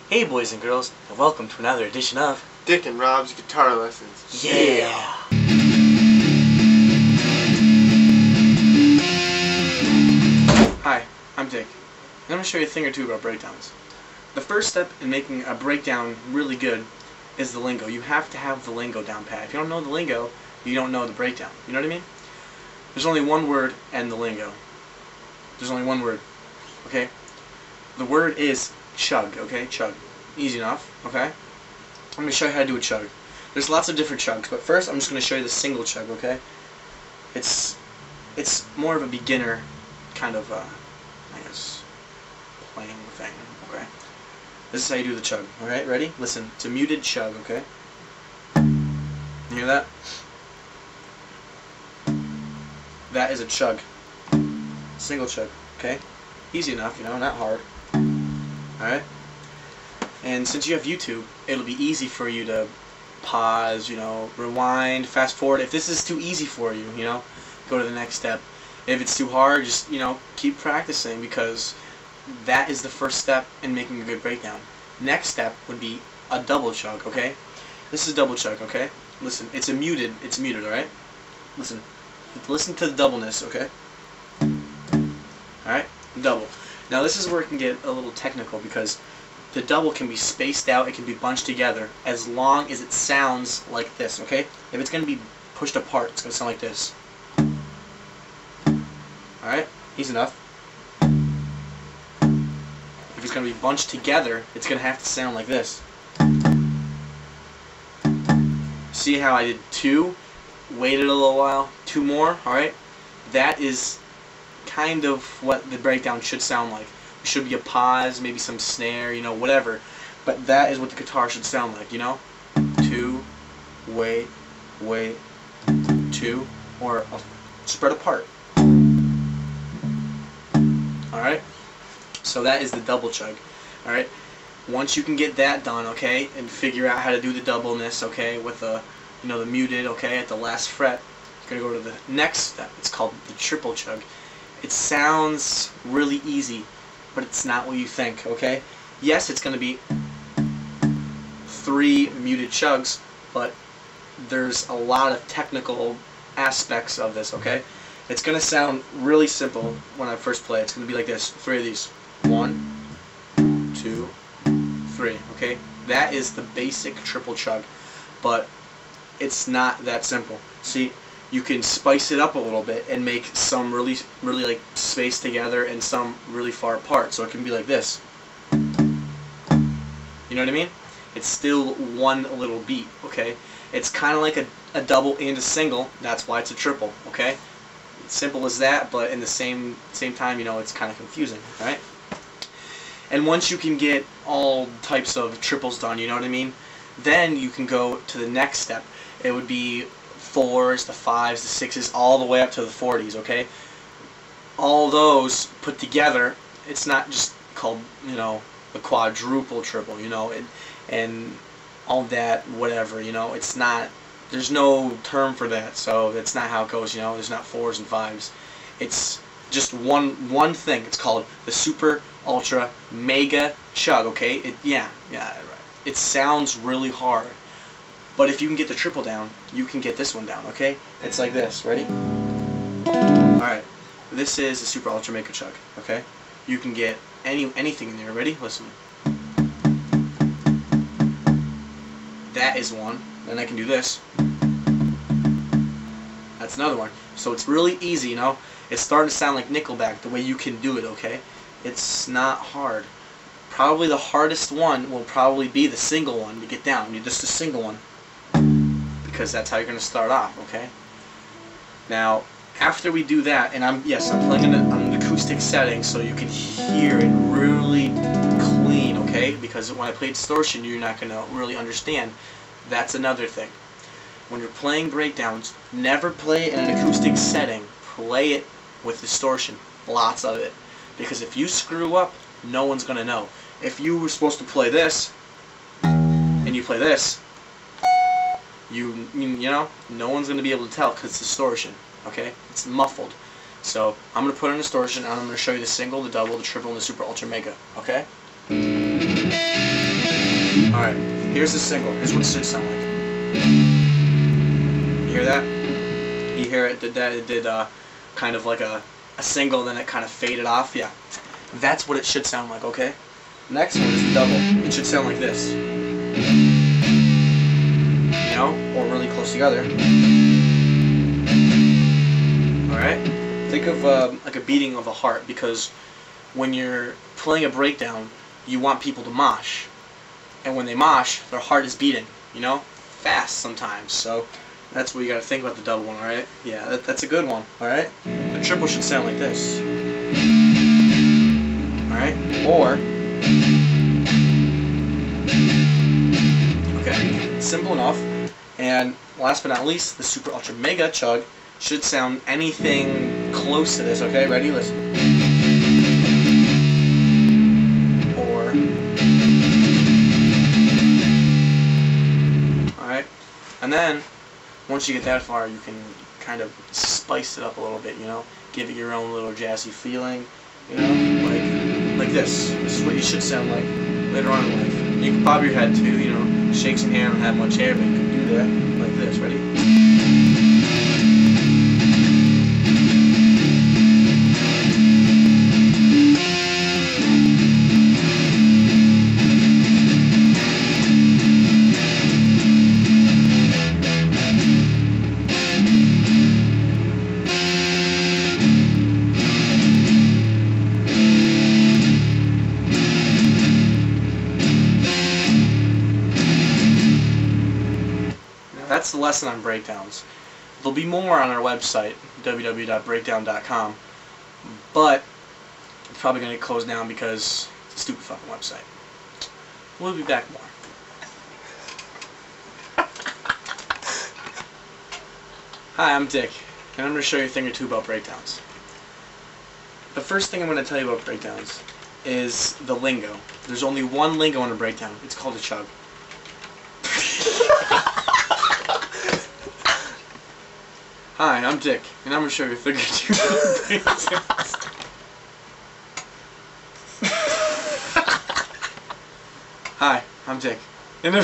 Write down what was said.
Hey boys and girls, and welcome to another edition of Dick and Rob's Guitar Lessons. Yeah! Hi, I'm Dick, and I'm going to show you a thing or two about breakdowns. The first step in making a breakdown really good is the lingo. You have to have the lingo down pat. If you don't know the lingo, you don't know the breakdown. You know what I mean? There's only one word and the lingo. There's only one word, okay? The word is chug, okay? Chug. Easy enough, okay? I'm going to show you how to do a chug. There's lots of different chugs, but first I'm just going to show you the single chug, okay? It's more of a beginner kind of, I guess, playing thing, okay? This is how you do the chug, alright? Ready? Listen, it's a muted chug, okay? You hear that? That is a chug. Single chug, okay? Easy enough, you know, not hard. Alright? And since you have YouTube, it'll be easy for you to pause, you know, rewind, fast forward. If this is too easy for you, you know, go to the next step. If it's too hard, just, you know, keep practicing, because that is the first step in making a good breakdown. Next step would be a double chug, okay? This is a double chug, okay? Listen, it's muted, alright? Listen to the doubleness, okay? Alright? Double. Now this is where it can get a little technical, because the double can be spaced out, it can be bunched together, as long as it sounds like this, okay? If it's going to be pushed apart, it's going to sound like this. Alright? Easy enough. If it's going to be bunched together, it's going to have to sound like this. See how I did two, waited a little while, two more, alright? That is kind of what the breakdown should sound like. There should be a pause, maybe some snare, you know, whatever. But that is what the guitar should sound like, you know? Two, wait, two, or spread apart. Alright? So that is the double chug. Alright? Once you can get that done, okay, and figure out how to do the doubleness, okay, with the, you know, the muted, okay, at the last fret, you're going to go to the next step. It's called the triple chug. It sounds really easy, but it's not what you think, okay? Yes, it's going to be 3 muted chugs, but there's a lot of technical aspects of this, okay? It's going to sound really simple when I first play. It's going to be like this, 3 of these. 1, 2, 3, okay? That is the basic triple chug, but it's not that simple. See, you can spice it up a little bit and make some really like spaced together and some really far apart. So it can be like this. You know what I mean? It's still one little beat, okay? It's kind of like a double and a single. That's why it's a triple, okay? It's simple as that, but in the same time, you know, it's kind of confusing, right? And once you can get all types of triples done, you know what I mean? Then you can go to the next step. It would be 4s, the 5s, the 6s, all the way up to the 40s, okay? All those put together, it's not just called, you know, a quadruple triple, you know, and all that, whatever, you know, it's not, there's no term for that, so that's not how it goes, you know, there's not 4s and 5s. It's just one thing. It's called the Super Ultra Mega Chug, okay? Yeah, right. It sounds really hard. But if you can get the triple down, you can get this one down, okay? It's like this. Ready? Alright. This is the Super Ultra Mega Chug, okay? You can get anything in there. Ready? Listen. That is one. Then I can do this. That's another one. So it's really easy, you know? It's starting to sound like Nickelback the way you can do it, okay? It's not hard. Probably the hardest one will probably be the single one to get down. Just the single one. Because that's how you're going to start off, okay? Now, after we do that, and I'm playing on an acoustic setting so you can hear it really clean, okay? Because when I play distortion, you're not going to really understand. That's another thing. When you're playing breakdowns, never play in an acoustic setting. Play it with distortion. Lots of it. Because if you screw up, no one's going to know. If you were supposed to play this, and you play this, you know, no one's going to be able to tell because it's distortion, okay? It's muffled. So I'm going to put in distortion, and I'm going to show you the single, the double, the triple, and the Super Ultra Mega, okay? Alright, here's the single. Here's what it should sound like. You hear that? You hear it did that? It did kind of like a single, then it kind of faded off. Yeah. That's what it should sound like, okay? Next one is the double. It should sound like this. You know? Or really close together. Alright? Think of like a beating of a heart, because when you're playing a breakdown, you want people to mosh. And when they mosh, their heart is beating, you know? Fast sometimes. So that's what you gotta think about the double one, alright? Yeah, that's a good one, alright? The triple should sound like this. Alright? Or, okay, simple enough. And last but not least, the super ultra mega chug should sound anything close to this, okay? Ready? Listen. Or, alright? And then, once you get that far, you can kind of spice it up a little bit, you know? Give it your own little jazzy feeling, you know? Like this. This is what you should sound like later on in life. You can bob your head too, you know? Shake some hand, don't have much hair, but you can do that like this. Ready? That's the lesson on breakdowns. There'll be more on our website, www.breakdown.com, but it's probably going to get closed down because it's a stupid fucking website. We'll be back more. Hi, I'm Dick, and I'm going to show you a thing or two about breakdowns. The first thing I'm going to tell you about breakdowns is the lingo. There's only one lingo in a breakdown. It's called a chug. Hi, I'm Dick, and I'm going to show you a thing or two about breakdowns. Hi, I'm Dick, and I'm